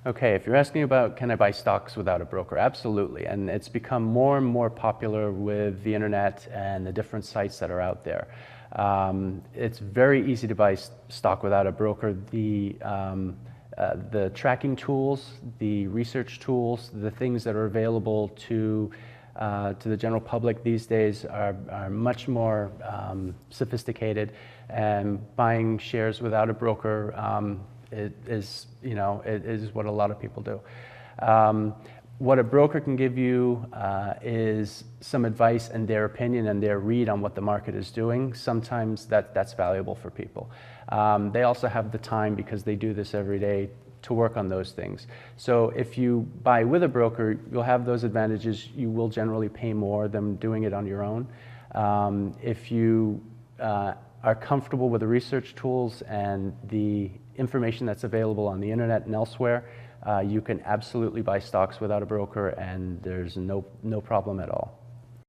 Okay, if you're asking about can I buy stocks without a broker, absolutely. And it's become more and more popular with the internet and the different sites that are out there. It's very easy to buy stock without a broker. The tracking tools, the research tools, the things that are available to the general public these days are much more sophisticated, and buying shares without a broker it is what a lot of people do. What a broker can give you is some advice and their opinion and their read on what the market is doing. Sometimes that's valuable for people. They also have the time, because they do this every day, to work on those things. So if you buy with a broker, you'll have those advantages. You will generally pay more than doing it on your own. If you are comfortable with the research tools and the information that's available on the internet and elsewhere, you can absolutely buy stocks without a broker, and there's no problem at all.